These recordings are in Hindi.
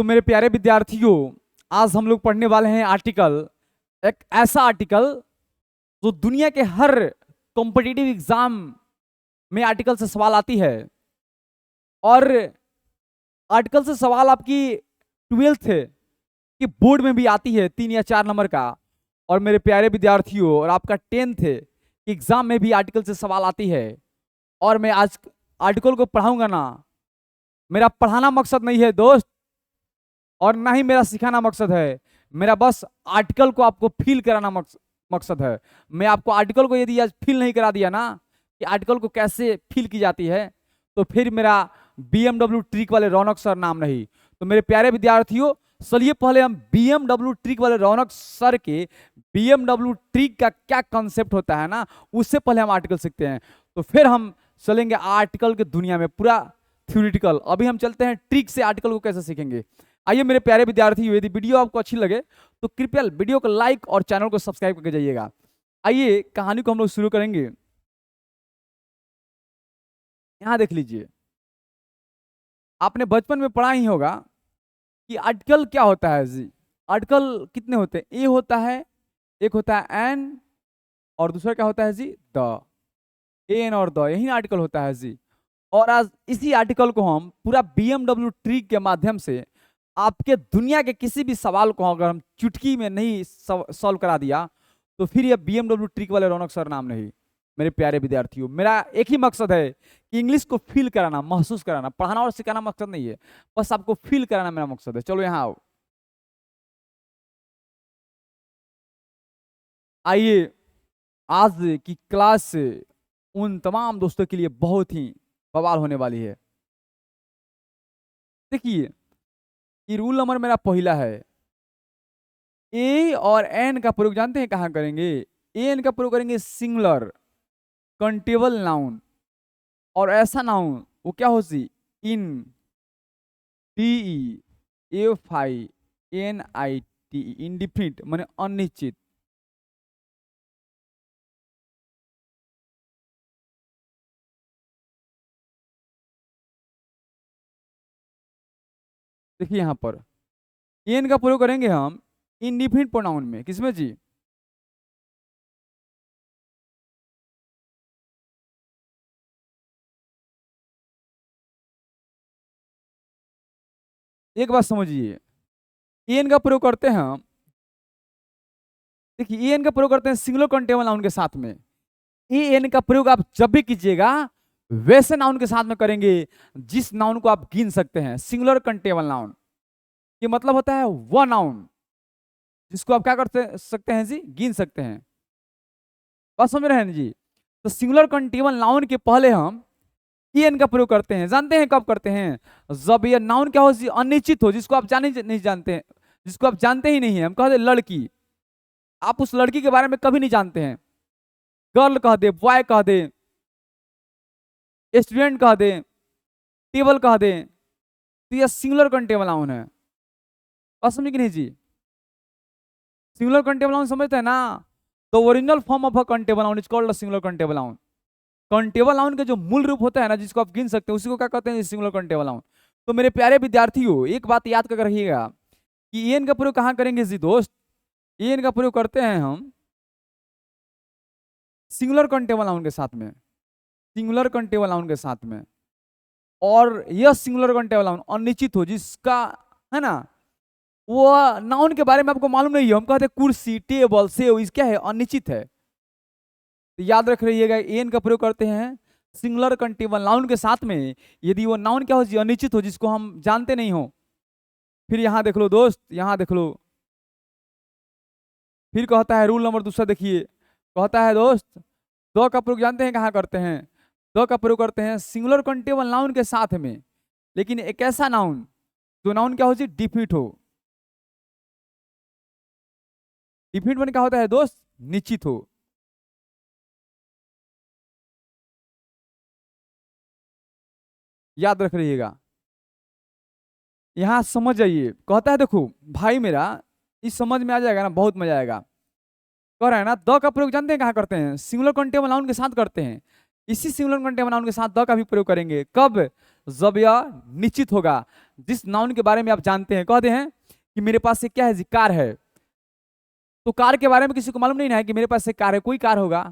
तो मेरे प्यारे विद्यार्थियों, आज हम लोग पढ़ने वाले हैं आर्टिकल, एक ऐसा आर्टिकल जो दुनिया के हर कॉम्पिटिटिव एग्जाम में आर्टिकल से सवाल आती है। और आर्टिकल से सवाल आपकी 12th की बोर्ड में भी आती है 3 या 4 नंबर का। और मेरे प्यारे विद्यार्थियों, और आपका 10th एग्जाम में भी आर्टिकल से सवाल आती है। और मैं आज आर्टिकल को पढ़ाऊंगा ना, मेरा पढ़ाना मकसद नहीं है दोस्त, और ना ही मेरा सिखाना मकसद है। मेरा बस आर्टिकल को आपको फील कराना मकसद है। मैं आपको आर्टिकल को यदि आज फील नहीं करा दिया ना कि आर्टिकल को कैसे फील की जाती है, तो फिर मेरा BMW ट्रिक वाले रौनक सर नाम नहीं। तो मेरे प्यारे विद्यार्थियों, चलिए पहले हम BMW ट्रिक वाले रौनक सर के BMW ट्रिक का क्या कंसेप्ट होता है ना, उससे पहले हम आर्टिकल सीखते हैं। तो फिर हम चलेंगे आर्टिकल के दुनिया में, पूरा थ्योरेटिकल। अभी हम चलते हैं ट्रिक से आर्टिकल को कैसे सीखेंगे। आइए मेरे प्यारे विद्यार्थियों, यदि वीडियो आपको अच्छी लगे तो कृपया वीडियो को लाइक और चैनल को सब्सक्राइब करके जाइएगा। आइए कहानी को हम लोग शुरू करेंगे। यहां देख लीजिए, आपने बचपन में पढ़ा ही होगा कि आर्टिकल क्या होता है जी। आर्टिकल कितने होते हैं? ए होता है, एक होता है एन, और दूसरा क्या होता है जी? द। एन और द, यही आर्टिकल होता है जी। और आज इसी आर्टिकल को हम पूरा BMW ट्रिक के माध्यम से आपके दुनिया के किसी भी सवाल को अगर हम चुटकी में नहीं सॉल्व करा दिया, तो फिर ये BMW ट्रिक वाले रौनक सर नाम नहीं। मेरे प्यारे विद्यार्थियों, मेरा एक ही मकसद है कि इंग्लिश को फील कराना, महसूस कराना। पढ़ाना और सिखाना मकसद नहीं है, बस आपको फील कराना मेरा मकसद है। चलो यहाँ आओ। आइए, आज की क्लास उन तमाम दोस्तों के लिए बहुत ही बवाल होने वाली है। देखिए, ये रूल नंबर मेरा पहला है। ए और एन का प्रयोग जानते हैं कहां करेंगे? एन का प्रयोग करेंगे सिंगुलर कंटेबल नाउन, और ऐसा नाउन वो क्या हो सी? इन, DEFINIT, इंडिफिनिट माने अनिश्चित। देखिए यहां पर एन का प्रयोग करेंगे हम इंडिफिनिट प्रोनाउन में। किसमें जी? एक बात समझिए, एन का प्रयोग करते हैं हम, देखिए एन का प्रयोग करते हैं सिंगुलर कंटेबल नाउन के साथ में। एन का प्रयोग आप जब भी कीजिएगा वैसे नाउन के साथ में करेंगे जिस नाउन को आप गिन सकते हैं। सिंगुलर कंटेबल नाउन ये मतलब होता है वह नाउन जिसको आप क्या करते सकते हैं जी? गिन सकते हैं। बात समझ रहे हैं जी? तो सिंगुलर कंटीन्यूअल नाउन के पहले हम एन का प्रयोग करते हैं। जानते हैं कब करते हैं? जब ये नाउन क्या हो? अनिश्चित हो, जिसको आप जाने नहीं जानते हैं, जिसको आप जानते ही नहीं है। हम कहते लड़की, आप उस लड़की के बारे में कभी नहीं जानते हैं। गर्ल कह दे, बॉय कह दे, स्टूडेंट कह दे, टेबल कह दे, तो यह सिंगुलर कंटेबल नाउन है। बात समझे कि नहीं जी? सिंगुलर कंटेबल नाउन समझते हैं ना? The original form of a countable noun is called a singular countable noun. Countable noun के जो मूल रूप होता है ना, जिसको आप गिन सकते हैं, उसी को क्या कहते हैं? Singular countable noun. तो मेरे प्यारे विद्यार्थियों, एक बात याद कर रखिएगा कि एन का प्रयोग कहां करेंगे जी दोस्त? एन का प्रयोग करते हैं हम सिंगुलर कंटेबल नाउन के साथ में, सिंगुलर कंटेबल नाउन के साथ में। और यह सिंगुलर कंटेबल नाउन अनिश्चित हो, जिसका है ना वो नाउन के बारे में आपको मालूम नहीं है। हम कहते हैं कुर्सी, टेबल, सेव, इस क्या है? अनिश्चित है। तो याद रख रहिएगा, एन का प्रयोग करते हैं सिंगुलर कंटीन्यूअल नाउन के साथ में यदि वो नाउन क्या हो? अनिश्चित हो, जिसको हम जानते नहीं हो। फिर यहां देख लो दोस्त, यहां देख लो, फिर कहता है रूल नंबर दूसरा, देखिए कहता है दोस्त, दो का प्रयोग जानते हैं कहां करते हैं? दो का प्रयोग करते हैं सिंगुलर कंटीन्यूअल नाउन के साथ में, लेकिन एक ऐसा नाउन जो नाउन क्या हो जी? डिफिनिट हो। डिफिनिट मैंने क्या होता है दोस्त? निश्चित हो। याद रख रहिएगा, यहां समझ जाइए। कहता है देखो भाई मेरा, इस समझ में आ जाएगा ना, बहुत मजा आएगा। कह रहा है ना, द का प्रयोग जानते हैं कहां करते हैं? सिंगुलर कंटीन्यूअल नाउन के साथ करते हैं। इसी सिंगुलर कंटीन्यूअल नाउन के साथ द का भी प्रयोग करेंगे। कब? जब यह निश्चित होगा। जिस नाउन के बारे में आप जानते हैं, कहते हैं कि मेरे पास एक क्या है जी, कार है। तो कार के बारे में किसी को मालूम नहीं ना है कि मेरे पास एक कार है, कोई कार होगा,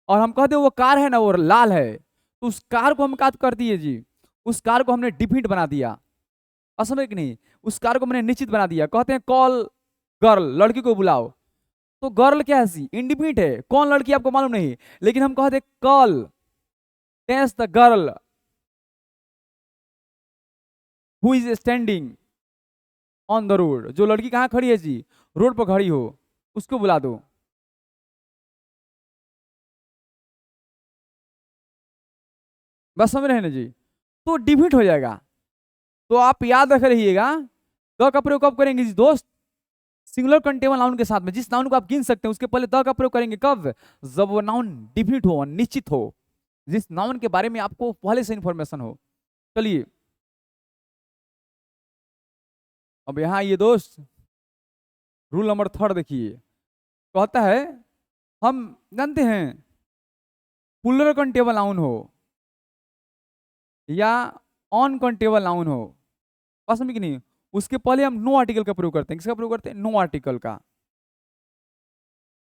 और हम कहते हैं वो कार है ना, वो लाल है, तो उस कार को हम क्या कर दिए जी, उस कार को हमने डिफिनिट बना दिया। असमझ कि नहीं, उस कार को मैंने निश्चित बना दिया। कहते हैं कॉल गर्ल, लड़की को बुलाओ, तो गर्ल क्या है जी, इंडिफिनिट है, कौन लड़की आपको मालूम नहीं, लेकिन हम कहते call tense the girl who is standing on the road. जो लड़की कहाँ खड़ी है जी, रोड पर खड़ी हो, उसको बुला दो। बस समझ रहे हैं ना जी, तो डिफिट हो जाएगा। तो आप याद रख रहिएगा, द का प्रयोग कब करेंगे जी दोस्त, सिंगुलर कंटेबल नाउन के साथ में। जिस नाउन को आप गिन सकते हैं उसके पहले द का प्रयोग करेंगे, कब, जब वो नाउन डिफिट हो, निश्चित हो, जिस नाउन के बारे में आपको पहले से इंफॉर्मेशन हो। चलिए अब यहाँ ये दोस्त रूल नंबर 3 देखिए, कहता है हम जानते हैं पुलर कंटेबल नाउन हो या ऑन कंटेबल नाउन हो, पास में कि नहीं, उसके पहले हम नो आर्टिकल का प्रयोग करते हैं। किसका प्रयोग करते हैं, नो आर्टिकल का।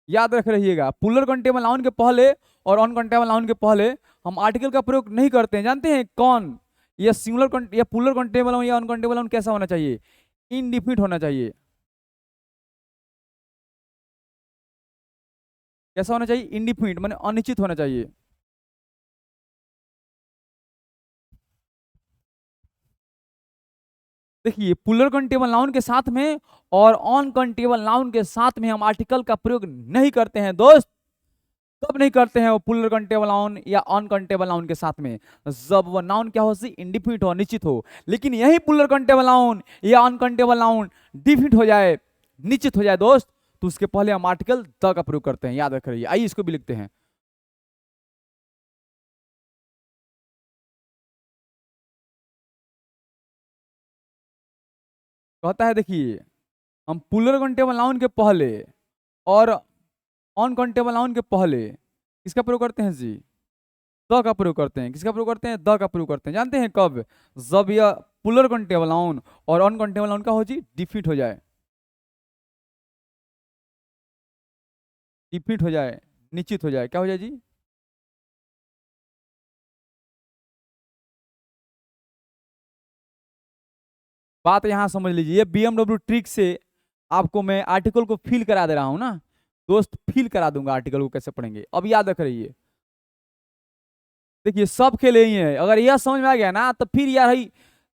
याद रख रहिएगा, पुलर कंटेबल नाउन के पहले और ऑन कंटेबल नाउन के पहले हम आर्टिकल का प्रयोग नहीं करते हैं। जानते हैं कौन, या सिंगुलर या पुलर कंटेबल नाउन या ऑन कंटेबल नाउन कैसा होना चाहिए, इनडिफिनिट होना चाहिए। कैसा होना चाहिए, इनडिफिनिट, माने अनिश्चित होना चाहिए। देखिए पुलर कंटेबल नाउन के साथ में और ऑन कंटेबल नाउन के साथ में हम आर्टिकल का प्रयोग नहीं करते हैं दोस्त। कब नहीं करते हैं वो पुलर कंटेबल नाउन या ऑन कंटेबल नाउन के साथ में, जब वो नाउन क्या हो, इंडिफिनिट हो, निश्चित हो। लेकिन यही पुलर कंटेबल नाउन या ऑन कंटेबल नाउन डिफिनिट हो जाए, निश्चित हो जाए दोस्त, तो उसके पहले हम आर्टिकल द का प्रयोग करते हैं। याद रख रहिए, आइए इसको भी लिखते हैं। कहता है देखिए, हम पुलर कंटेबल नाउन के पहले और ऑन कंटेबल नाउन के पहले किसका प्रयोग करते हैं जी, द का प्रयोग करते हैं। किसका प्रयोग करते हैं, द का प्रयोग करते हैं। जानते हैं कब, जब यह पुलर कंटेबल नाउन और ऑन कंटेबल नाउन का हो जी, डिफिट हो जाए, डिफिट हो जाए, निश्चित हो जाए, क्या हो जाए जी, बात यहां समझ लीजिए। ये बीएमडब्ल्यू ट्रिक से आपको मैं आर्टिकल को फिल करा दे रहा हूं ना दोस्त, फिल करा दूंगा आर्टिकल को कैसे पढ़ेंगे। अब याद रख रहिए, देखिए सब खेल यही है, अगर यह समझ में आ गया ना तो फिर यार ही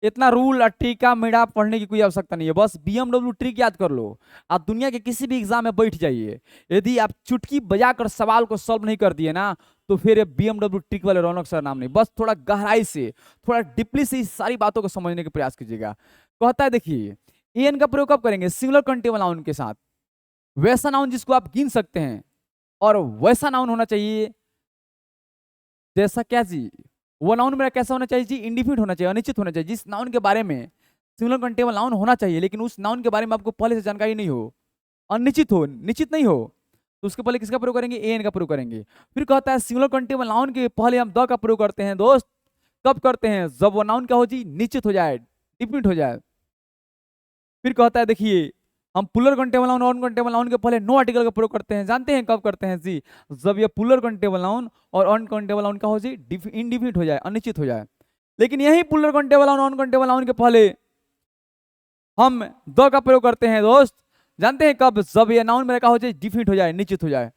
इतना रूल टीका मेड़ा पढ़ने की कोई आवश्यकता नहीं है। बस बीएमडब्ल्यू ट्रिक याद कर लो, आप दुनिया के किसी भी एग्जाम में बैठ जाइए, यदि आप चुटकी बजाकर सवाल को सॉल्व नहीं कर दिए ना, तो फिर बीएमडब्ल्यू ट्रिक वाले रौनक सर नाम नहीं। बस थोड़ा गहराई से, थोड़ा डीपली से इस सारी बातों को समझने का प्रयास कीजिएगा। कहता है देखिए, एन का प्रयोग कब करेंगे, सिंगुलर कंटेबल नाउन के साथ, वैसा नाउन जिसको आप गिन सकते हैं, और वैसा नाउन होना चाहिए जैसा क्या जी, वो नाउन मेरा कैसा होना चाहिए जी, इंडिफिनिट होना चाहिए, अनिश्चित होना चाहिए। जिस नाउन के बारे में सिंगुलर कंटेबल नाउन होना चाहिए, लेकिन उस नाउन के बारे में आपको पहले से जानकारी नहीं हो, अनिश्चित हो, निश्चित नहीं हो, तो उसके पहले किसका प्रयोग करेंगे, एन का प्रयोग करेंगे। फिर कहता है सिंगुलर कंटेबल नाउन के पहले हम द का प्रयोग करते हैं दोस्त। कब करते हैं, जब वो नाउन क्या हो जी, निश्चित हो जाए, डिफिनिट हो जाए। फिर कहता है देखिए, हम puller countable noun on countable noun के पहले नो आर्टिकल का प्रयोग करते हैं। जानते हैं कब करते हैं जी, जब ये पुलर कंटेबल नाउन और ऑन कंटेबल नाउन का हो जी, इंडिफिनिट हो जाए, अनिश्चित हो जाए। लेकिन यही puller countable noun on countable noun के पहले हम द का प्रयोग करते हैं दोस्त। जानते हैं कब, जब ये नाउन मेरा का हो जाए, डिफिनिट हो जाए, निश्चित हो जाए।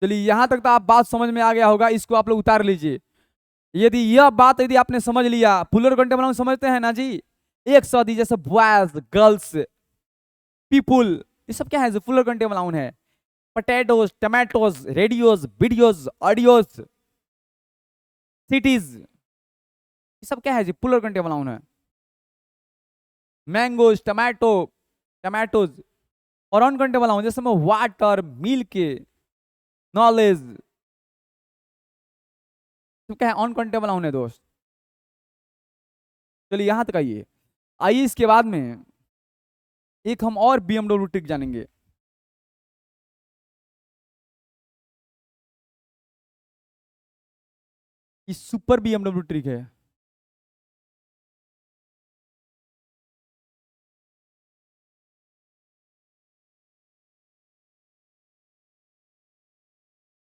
चलिए यहां तक तो आप बात समझ में आ गया होगा, इसको आप लोग उतार लीजिए। यदि यह बात यदि आपने समझ लिया, पुलर कंटेबल नाउन समझते हैं ना जी, एक सदी जैसे बॉयज, गर्ल्स, पीपुल, ये सब क्या है जो पुलर कंटेबल नाउन है। Potatoes, tomatoes, radios, videos, audios, cities, ये सब क्या है जी, पुलर कंटेबल नाउन है। मैंगोज, टमाटो, टमाटोज, और अनकंटेबल नाउन जैसे में वाटर, मिल्क, नॉलेज, तो क्या है, अनकंटेबल नाउन है दोस्त। चलिए यहां तक आइए, आइए इसके बाद में एक हम और बीएमडब्ल्यू ट्रिक जानेंगे। कि सुपर बीएमडब्ल्यू ट्रिक है।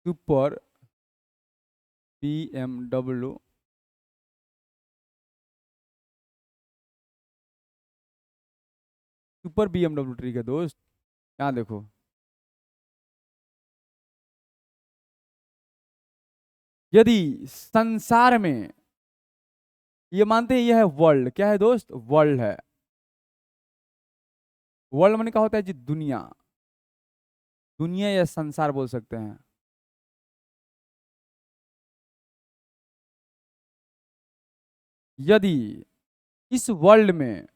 Super BMW super BMW trick है दोस्त। यहाँ देखो, यदि संसार में, ये मानते हैं यह है वर्ल्ड, क्या है दोस्त, वर्ल्ड है। वर्ल्ड माने क्या होता है जी, दुनिया, दुनिया या संसार बोल सकते हैं। यदि इस वर्ल्ड में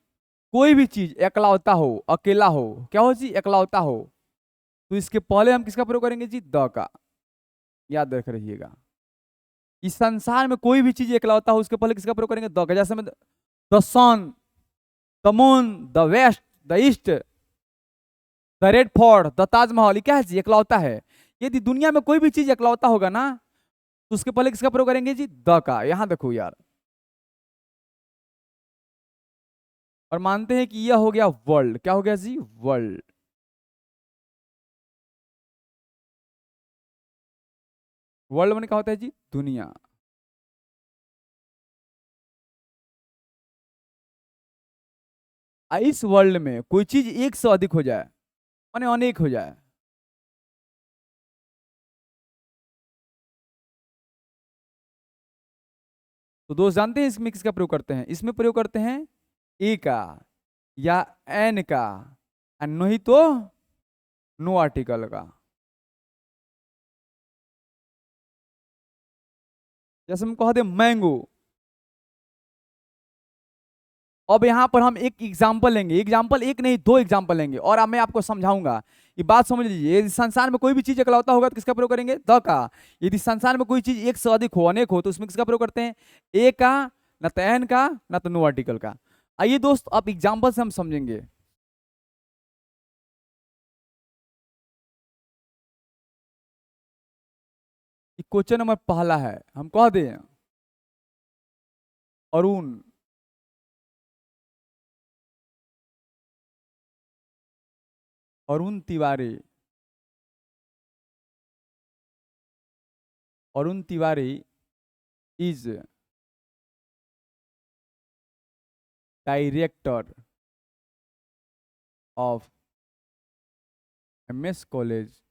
कोई भी चीज एकलौता हो, अकेला हो, क्या हो जी, एकलौता हो, तो इसके पहले हम किसका प्रयोग करेंगे जी, द का। याद रख रहिएगा, इस संसार में कोई भी चीज एकलौता हो उसके पहले किसका प्रयोग करेंगे, द का। जैसे में the sun, the moon, the west, the east, the red fort, the Taj Mahal, ये क्या है जी, एकलौता है। यदि दुनिया में कोई भी चीज एकलौता होगा ना, तो उसके पहले किसका प्रयोग करेंगे जी, द का। यहां देखो यार, और मानते हैं कि यह हो गया वर्ल्ड, क्या हो गया जी, वर्ल्ड। वर्ल्ड में क्या होता है जी, दुनिया। इस वर्ल्ड में कोई चीज एक से अधिक हो जाए, माने अनेक हो जाए, तो दोस्त जानते हैं इसमें किसका प्रयोग करते हैं, इसमें प्रयोग करते हैं ए का या एन का, और नहीं तो नो आर्टिकल का। जैसे हम कह दे मैंगो, अब यहां पर हम एक एग्जाम्पल लेंगे, एग्जाम्पल एक नहीं दो एग्जाम्पल लेंगे, और अब मैं आपको समझाऊंगा। ये बात समझ लीजिए, यदि संसार में कोई भी चीज इकलौता होगा तो किसका प्रयोग करेंगे, द का। यदि संसार में कोई चीज एक से अधिक हो, अनेक हो, तो उसमें किसका प्रयोग करते हैं, ए का, न तो एन का, न तो नो आर्टिकल का। आइए दोस्त, अब एग्जाम्पल से हम समझेंगे। क्वेश्चन नंबर पहला है, हम कह दें Arun, Arun Tiwari, Arun Tiwari is director of MS college,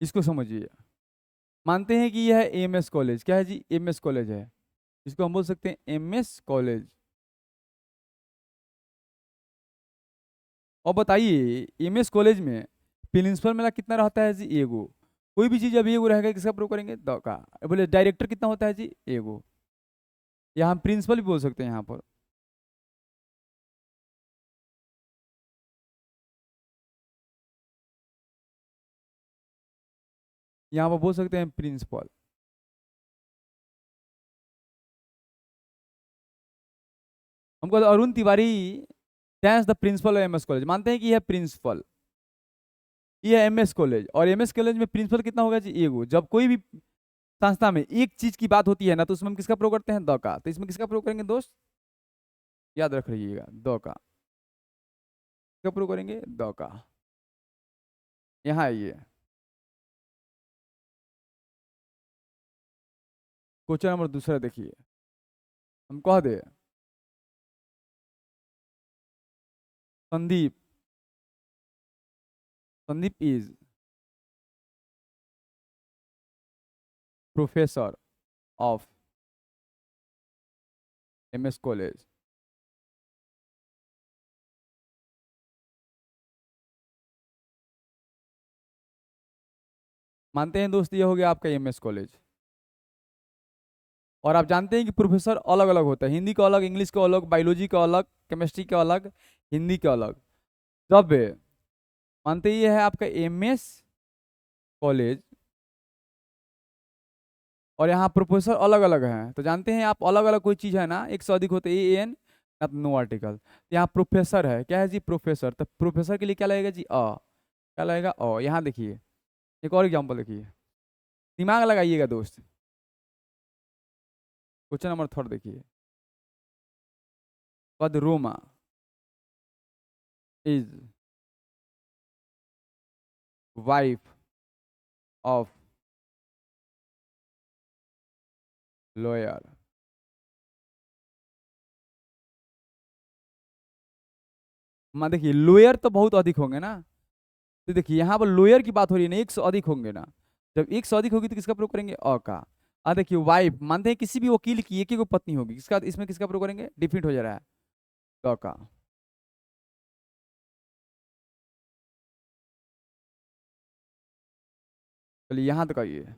इसको समझिए। मानते हैं कि यह एमएस कॉलेज, क्या है जी, एमएस कॉलेज है, इसको हम बोल सकते हैं एमएस कॉलेज। और बताइए, एमएस कॉलेज में प्रिंसिपल मेरा कितना रहता है जी, एगो। कोई भी चीज अभी एगो रहेगा, किसका प्रयोग करेंगे, द का। बोले डायरेक्टर कितना होता है जी, एगो। या हम प्रिंसिपल भी बोल सकते हैं यहाँ पर। यहाँ पर बोल सकते हैं प्रिंसिपल। हमको Arun Tiwari that's the principle of MS college, मानते हैं कि यह प्रिंसिपल, ये है एमएस कॉलेज। और एमएस कॉलेज में प्रिंसिपल कितना होगा जी, एगो। जब कोई भी संस्था में एक चीज की बात होती है ना, तो उसमें हम किसका प्रयोग करते हैं, द का। तो इसमें किसका प्रयोग करेंगे दोस्त, याद रख लीजिएगा, द का। किसका प्रयोग करेंगे, द का। यहाँ आइए, क्वेश्चन नंबर दूसरा देखिए, हम कह दे Sandeep, Sandeep is professor of MS college. मानते हैं दोस्त, ये हो गया आपका एमएस कॉलेज। और आप जानते हैं कि प्रोफेसर अलग अलग होता है, हिंदी का अलग, इंग्लिश का अलग, बायोलॉजी का अलग, केमिस्ट्री का अलग, हिंदी का अलग। जब मानते ये है आपका एमएस कॉलेज, और यहाँ प्रोफेसर अलग अलग हैं, तो जानते हैं आप, अलग अलग कोई चीज़ है ना, एक से अधिक होते ए एन, नो आर्टिकल। यहाँ प्रोफेसर है, क्या है जी, प्रोफेसर। तो प्रोफेसर के लिए क्या लगेगा जी, क्या लगेगा, यहाँ देखिए एक और एग्जांपल देखिए, दिमाग लगाइएगा दोस्त। क्वेश्चन नंबर थर्ड देखिए, पद Roma is wife of lawyer. मैं देखिए लॉयर तो बहुत अधिक होंगे ना, तो देखिए यहाँ पर लॉयर की बात हो रही है ना, एक से अधिक होंगे ना। जब एक से अधिक होगी तो किसका प्रयोग करेंगे, का। देखिए वाइफ मानते हैं किसी भी वकील की एक ही को पत्नी होगी, किसका, इसमें किसका प्रयोग करेंगे, डिफिट हो जा रहा है, का। चलिए यहाँ तक आइए।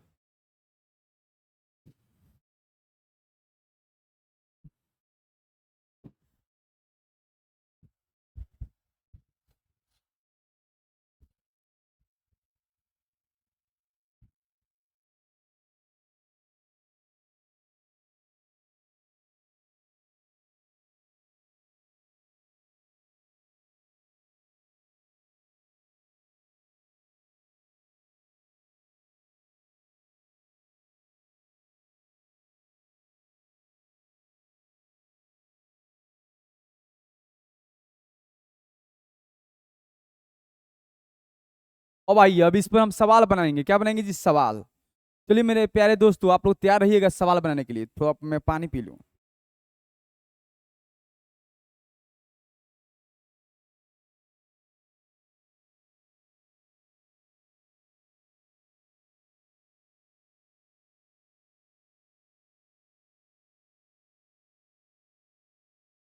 अब आइए, अब इस पर हम सवाल बनाएंगे, क्या बनाएंगे जी, सवाल। चलिए मेरे प्यारे दोस्तों, आप लोग तैयार रहिएगा सवाल बनाने के लिए, थोड़ा मैं पानी पी लूं।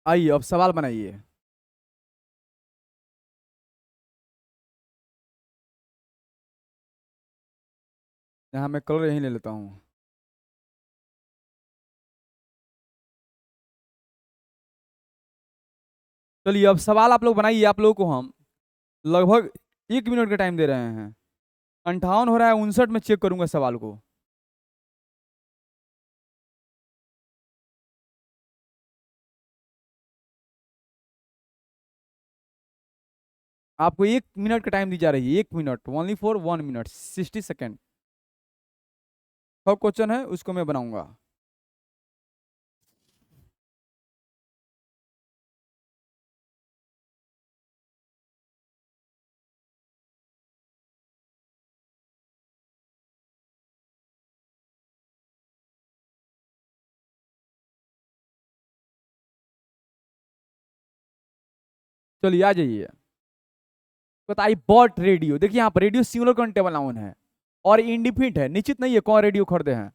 आइए अब सवाल बनाइए। यहाँ मैं कलर यहीं ले लेता हूँ। चलिए अब सवाल आप लोग बनाइए, आप लोगों को हम लगभग 1 मिनट का टाइम दे रहे हैं। 58 हो रहा है, 59 में चेक करूंगा सवाल को। आपको 1 मिनट का टाइम दी जा रही है, 1 minute, only for 1 minute 60 second. सब क्वेश्चन है उसको मैं बनाऊंगा। चलिए आ जाइए। बताइए बॉट रेडियो, देखिए यहाँ पर रेडियो सिंगुलर कंटेबल नाउन है और इंडिफिनिट है, निश्चित नहीं है कौन रेडियो खरीदे हैं।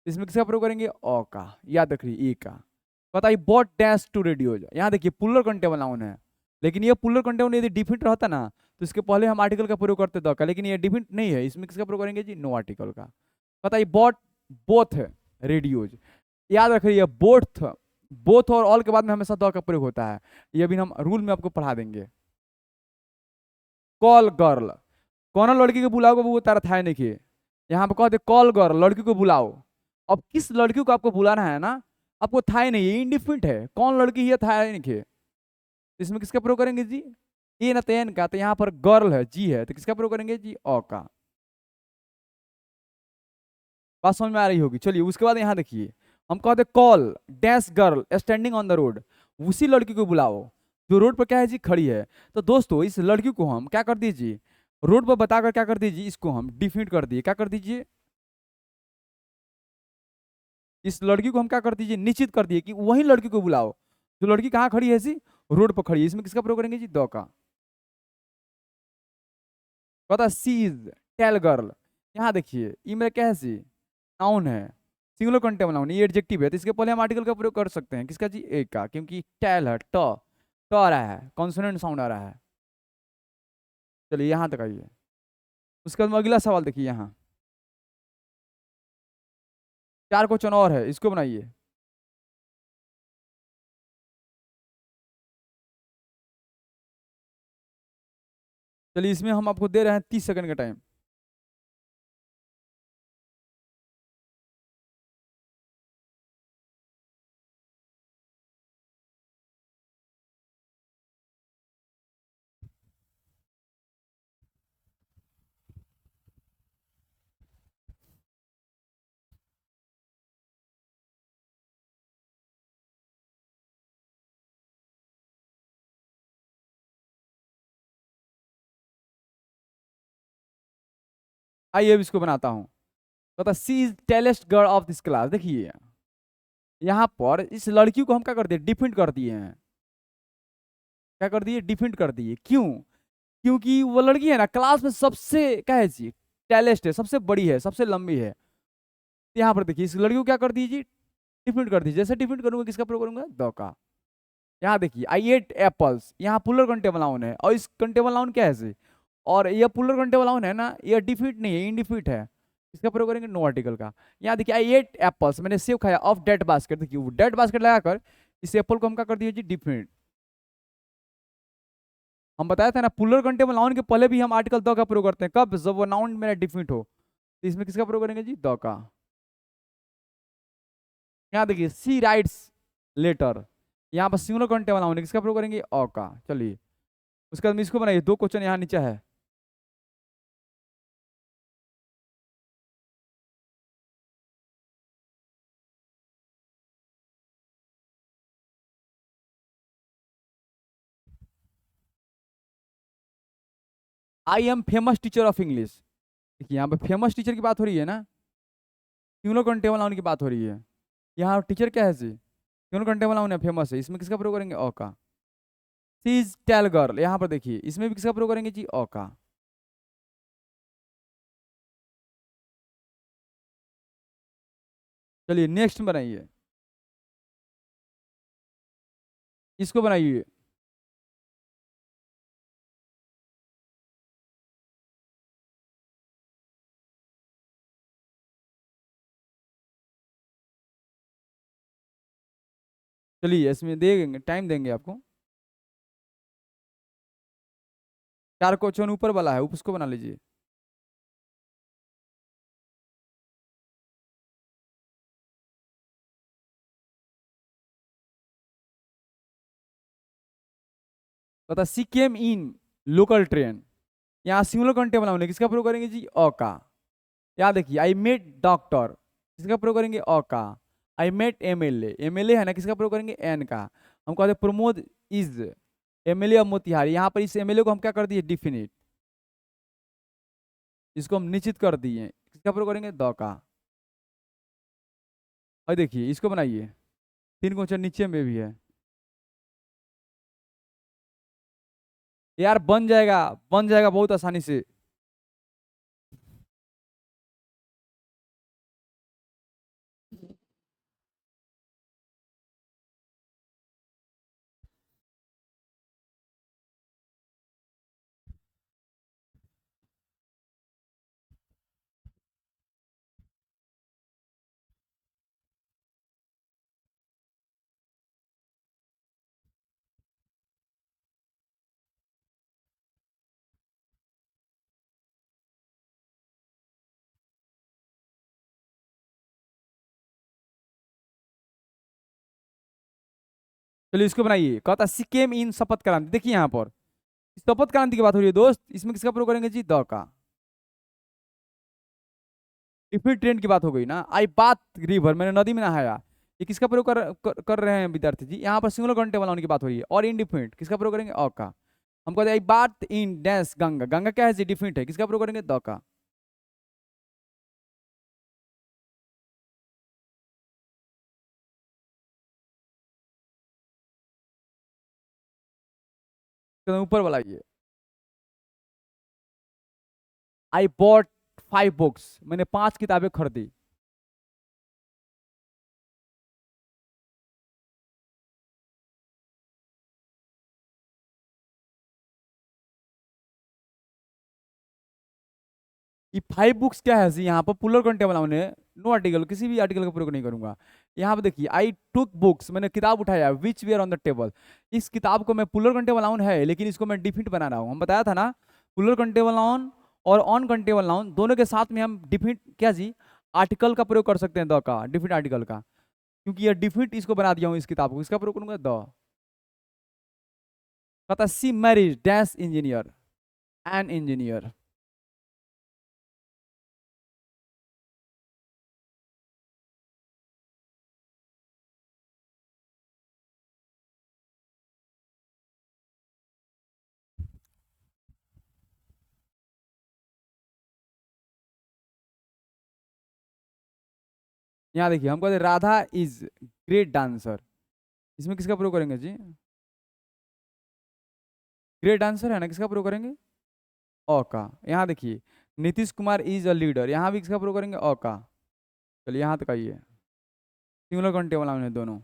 इसमें किसका प्रयोग करेंगे, का। याद रखिए, का। बताइए बॉट डैश टू रेडियो, यहाँ देखिए पुलर कंटेबल नाउन है, लेकिन ये पुलर कंटेबल यदि डिफिनिट रहता ना तो इसके पहले हम आर्टिकल का प्रयोग करते द का, लेकिन ये डिफिनिट नहीं है, इसमें किसका प्रयोग करेंगे जी, नो आर्टिकल का। बताइए बॉट बोथ रेडियोज, याद रखिए बोथ, बोथ और ऑल के बाद में हमेशा द का प्रयोग होता है, ये भी हम रूल में आपको पढ़ा देंगे। कॉल गर्ल, कौन लड़की को बुलाओगे वो तारा था नहीं कि, यहाँ पे कहते कॉल गर्ल, लड़की को बुलाओ। अब किस लड़की को आपको बुलाना है ना, आपको था ही नहीं, इंडिफिनिट है, कौन लड़की है था नहीं कि, इसमें किसका प्रयोग करेंगे जी, ए ना तेन का, तो यहाँ पर गर्ल है, जी है, तो किसका प्रयोग करेंगे जी, का। बात समझ में आ रही होगी। चलिए उसके बाद यहाँ देखिए, हम कहते call dash girl standing on the road, उसी लड़की को बुलाओ जो रोड पर क्या है जी, खड़ी है। तो दोस्तों इस लड़की को हम क्या कर दीजिए, रोड पर बताकर क्या कर दीजिए, इसको हम डिफिनिट कर दिए, क्या कर दीजिए, इस लड़की को हम क्या कर दीजिए, निश्चित कर दिए कि वही लड़की को बुलाओ जो लड़की कहाँ खड़ी है जी, रोड पर खड़ी है। इसमें किसका प्रयोग करेंगे जी, द का। पता सी इज टेल गर्ल, यहाँ देखिए ई मेरा क्या है सी, नाउन है, सिंगुलर कंटेबल नाउन, ये एडजेक्टिव है, तो इसके पहले हम आर्टिकल का प्रयोग कर सकते हैं, किसका जी, ए का, क्योंकि टेल है, ट आ रहा है, कॉन्सोनेंट साउंड आ रहा है। चलिए यहाँ तक आइए। उसके बाद में अगला सवाल देखिए, यहाँ 4 क्वेश्चन और है, इसको बनाइए। चलिए इसमें हम आपको दे रहे हैं 30 सेकंड का टाइम। आइए अब इसको बनाता हूँ। कहता she is tallest girl of this class. देखिए यहाँ पर इस लड़की को हम क्या कर दिए, डिफिट कर दिए हैं। क्या कर दिए, डिफिट कर दिए। क्यों? क्योंकि वो लड़की है ना क्लास में सबसे क्या है जी, टेलेस्ट है, सबसे बड़ी है, सबसे लंबी है। तो यहाँ पर देखिए इस लड़की को क्या कर दीजिए, डिफिट कर दीजिए। जैसे डिफिट करूंगा किसका प्रयोग करूंगा, द का। यहाँ देखिए आई एट एप्पल्स, यहाँ पुलर कंटेबल नाउन है और इस कंटेबल नाउन क्या है जी, और ये पुलर कंटेबल नाउन है ना, ये डिफिट नहीं है, इनडिफिट है। इसका प्रयोग करेंगे नो आर्टिकल का। यहाँ देखिए आई एट एप्पल्स, मैंने सेव खाया ऑफ डेड बास्केट। देखिए डेड बास्केट लगाकर इस एप्पल को हम क्या कर दिए जी, डिफिट। हम बताया था ना पुलर कंटेबल नाउन के पहले भी हम आर्टिकल द का प्रयोग करते हैं, कब, जब वो नाउन मेरा डिफिट हो। तो इसमें किसका प्रयोग करेंगे जी, द का। यहाँ देखिए सी राइट्स लेटर, यहाँ पर सिंगुलर कंटेबल नाउन है, किसका प्रयोग करेंगे, अ का। चलिए उसके बाद में इसको बनाइए, दो क्वेश्चन यहाँ नीचे है। I am famous teacher of English. देखिए यहाँ पे फेमस टीचर की बात हो रही है ना, सिंगुलर कंटेबल नाउन की बात हो रही है। यहाँ टीचर क्या है जी, सिंगुलर कंटेबल नाउन है, फेमस है, इसमें किसका प्रयोग करेंगे, अ का। सी इज टेल गर्ल, यहाँ पर देखिए इसमें भी किसका प्रयोग करेंगे जी, अ का। चलिए नेक्स्ट बनाइए, इसको बनाइए। चलिए इसमें देंगे, टाइम देंगे आपको। चार क्वेश्चन ऊपर वाला है, उसको बना लीजिए। बता सी केम इन लोकल ट्रेन, यहाँ सिंगुलर कंटेबल नाउन है, किसका प्रयोग करेंगे जी, अ का। यहाँ देखिए आई मेट डॉक्टर, किसका प्रयोग करेंगे, अ का। आई मेट एमएलए, एमएलए है ना, किसका प्रयोग करेंगे, एन का। हम कहते हैं Pramod is MLA of Motihari, यहाँ पर इस एमएलए को हम क्या कर दिए, डिफिनिट। इसको हम निश्चित कर दिए, किसका प्रयोग करेंगे, द का। और देखिए इसको बनाइए, तीन क्वेश्चन नीचे में भी है। यार बन जाएगा, बन जाएगा बहुत आसानी से। चलिए इसको बनाइए, कहता सिक्किम इन शपथ क्रांति। देखिए यहाँ पर शपथ क्रांति की बात हो रही है दोस्त, इसमें किसका प्रयोग करेंगे जी, द का। डिफिट ट्रेन की बात हो गई ना, आई बात रिवर, मैंने नदी में नहाया, ये किसका प्रयोग कर रहे हैं विद्यार्थी जी, यहाँ पर सिंगुलर कंटेबल नाउन की बात हो रही है। और इनडिफिनिट किसका प्रयोग करेंगे, अ का। हम कहते हैं आई बात इन डैश गंगा, गंगा क्या है जी, डिफिनिट है, किसका प्रयोग करेंगे, द का। तो ऊपर वाला ये, आई बॉट फाइव बुक्स, मैंने पांच किताबें खरीदी। ये फाइव बुक्स क्या है जी, यहाँ पर पुलर कंटेबल नाउन है, नो आर्टिकल, किसी भी आर्टिकल का प्रयोग नहीं करूंगा। यहाँ पे देखिए आई टुक बुक्स, मैंने किताब उठाया, विच वेयर ऑन द टेबल, इस किताब को मैं पुलर कंटेबल नाउन है लेकिन इसको मैं डिफिट बना रहा हूँ। हम बताया था ना पुलर कंटेबल नाउन और ऑन कंटेबल नाउन दोनों के साथ में हम डिफिट क्या जी, आर्टिकल का प्रयोग कर सकते हैं, द का, डिफिट आर्टिकल का। क्योंकि ये डिफिट इसको बना दिया हूँ इस किताब को, इसका प्रयोग करूंगा, द। कहता she marriage dash engineer, an engineer. यहाँ देखिए हम कहते हैं राधा इज ग्रेट डांसर, इसमें किसका प्रयोग करेंगे जी? ग्रेट डांसर है ना, किसका प्रयोग करेंगे? अ का। यहाँ देखिए Nitish Kumar is a leader, यहाँ भी किसका प्रयोग करेंगे? अ का। चलिए यहाँ तक आइए, सिंगुलर काउंटेबल नाउन है दोनों।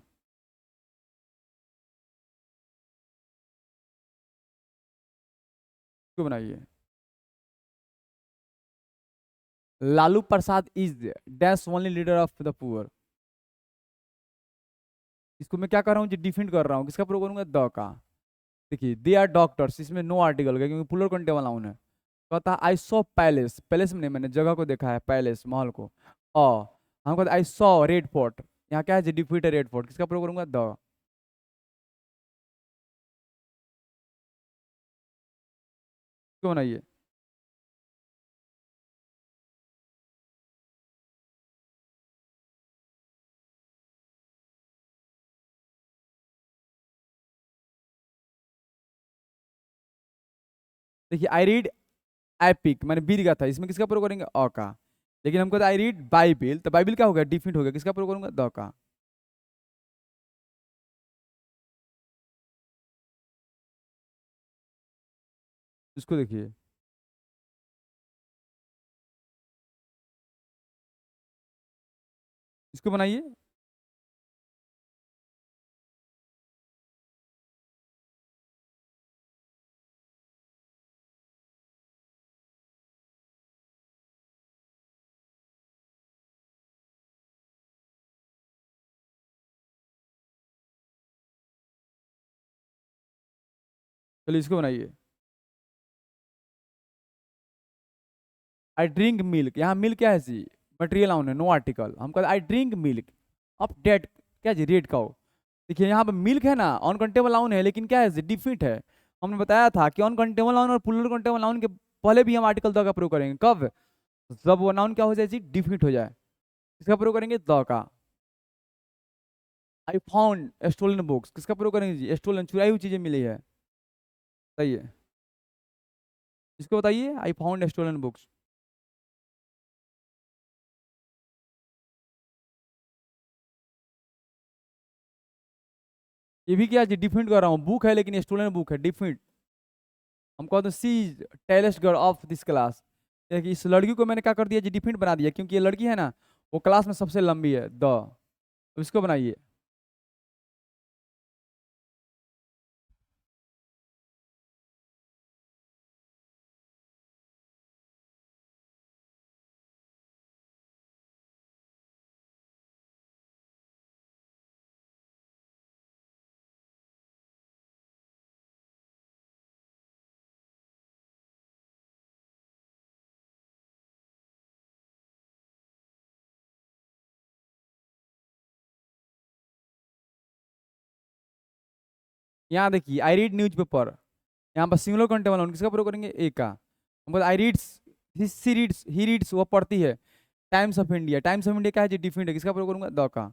क्यों बनाइए? Lalu Prasad is dash only leader of the poor, इसको मैं क्या कर रहा हूँ जी? डिफेंड कर रहा हूँ, किसका प्रयोग करूंगा? द का। देखिए दे आर डॉक्टर्स, इसमें नो आर्टिकल का क्योंकि पुलर काउंटेबल नाउन है। कहता आई सॉ पैलेस, पैलेस में नहीं, मैंने जगह को देखा है, पैलेस महल को। हम कहते आई सॉ रेड फोर्ट, यहाँ क्या है जी? डिफीट रेड फोर्ट, किसका प्रयोग करूंगा? द। क्यों बनाइए? देखिए आई रीड एपिक, मैंने बी लिखा था, इसमें किसका प्रयोग करेंगे? अ का। लेकिन हमको आई रीड बाइबिल, तो बाइबिल क्या हो गया? डिफिट हो गया, किसका प्रयोग करूंगा? द का। इसको देखिए, इसको बनाइए। चलिए इसको बनाइए। आई ड्रिंक मिल्क, यहाँ मिल्क क्या है जी? मटेरियल नाउन है, नो आर्टिकल। हम कहते I drink milk of date, क्या जी? Red cow. देखिए यहाँ पे मिल्क है ना, अनकंटेबल नाउन है, लेकिन क्या है जी? डिफिट है। हमने बताया था कि अनकंटेबल नाउन और पुलर कंटेबल नाउन के पहले भी हम आर्टिकल द का प्रयोग करेंगे, कब? जब वो नाउन क्या हो जाए जी? डिफिट हो जाए। इसका प्रयोग करेंगे द का। आई फाउंड स्टोलन बुक्स, किसका प्रयोग करेंगे जी? स्टोलन, चुराई हुई चीजें मिली है। सही है, इसको बताइए। I found stolen books. ये भी क्या जी? डिफेंड कर रहा हूँ, बुक है लेकिन स्टूडेंट बुक है, डिफेंड। हम कहते हैं she is tallest girl of this class, इस लड़की को मैंने क्या कर दिया जी? डिफेंड बना दिया, क्योंकि ये लड़की है ना, वो क्लास में सबसे लंबी है। द, अब इसको बनाइए। यहाँ देखिए आई रीड न्यूज पेपर, यहाँ पर सिंगुलर काउंटेबल नाउन, किसका प्रयोग करेंगे? ए का। हम बोलते I reads, she reads, he reads, वो पढ़ती है। Times of India, Times of India क्या है जी? डिफेंड है, किसका प्रयोग करूंगा? द का।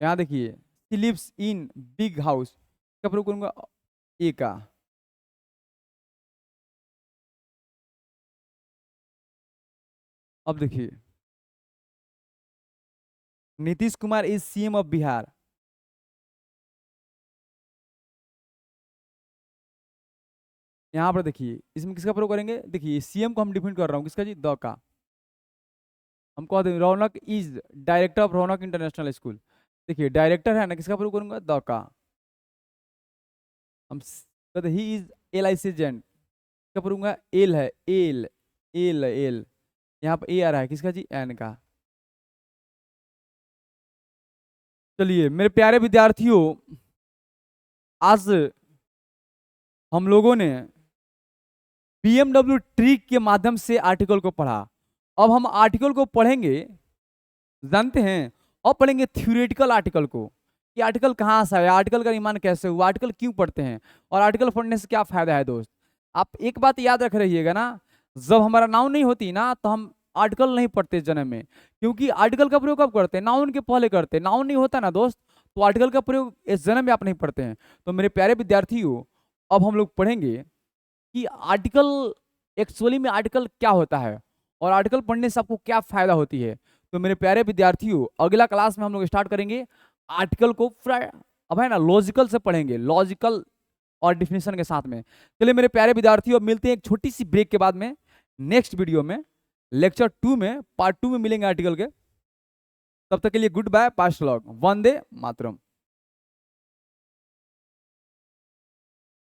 यहाँ देखिए she lives in big house, किसका प्रयोग करूंगा? ए का। अब देखिए Nitish Kumar is CM of Bihar, यहाँ पर देखिए इसमें किसका प्रयोग करेंगे? देखिए सीएम को हम डिफेंड कर रहा हूँ, किसका जी? द का। हम कह दें Raunak is director of Raunak international school, देखिए डायरेक्टर है ना, किसका प्रयोग करूंगा? द का। कहते he is L I C agent, किसका प्रयोग करूंगा? एल है, एल, एल एल, यहाँ पर ए आ रहा है, किसका जी? एन का। चलिए मेरे प्यारे विद्यार्थियों, आज हम लोगों ने बीएमडब्ल्यू ट्रिक के माध्यम से आर्टिकल को पढ़ा। अब हम आर्टिकल को पढ़ेंगे, जानते हैं, अब पढ़ेंगे थ्योरेटिकल आर्टिकल को, कि आर्टिकल कहाँ से आया, आर्टिकल का निर्माण कैसे हुआ, आर्टिकल क्यों पढ़ते हैं, और आर्टिकल पढ़ने से क्या फायदा है। दोस्त आप एक बात याद रख रहिएगा ना, जब हमारा नाउन नहीं होती ना, तो हम आर्टिकल नहीं पढ़ते जन्म में, क्योंकि आर्टिकल का प्रयोग कब करते हैं? नाउन के पहले करते हैं। नाउन नहीं होता ना दोस्त, तो आर्टिकल का प्रयोग इस जन्म में आप नहीं पढ़ते हैं। तो मेरे प्यारे विद्यार्थियों, अब हम लोग पढ़ेंगे कि आर्टिकल, एक्चुअली में आर्टिकल क्या होता है, और आर्टिकल पढ़ने से आपको क्या फायदा होती है। तो मेरे प्यारे विद्यार्थियों, अगला क्लास में हम लोग स्टार्ट करेंगे आर्टिकल को पूरा, अब है ना लॉजिकल से पढ़ेंगे, लॉजिकल और डिफिनेशन के साथ में। चलिए मेरे प्यारे विद्यार्थियों, मिलते हैं एक छोटी सी ब्रेक के बाद में नेक्स्ट वीडियो में, लेक्चर 2 में, पार्ट 2 में मिलेंगे आर्टिकल के। तब तक के लिए good bye, past log, Vande Mataram.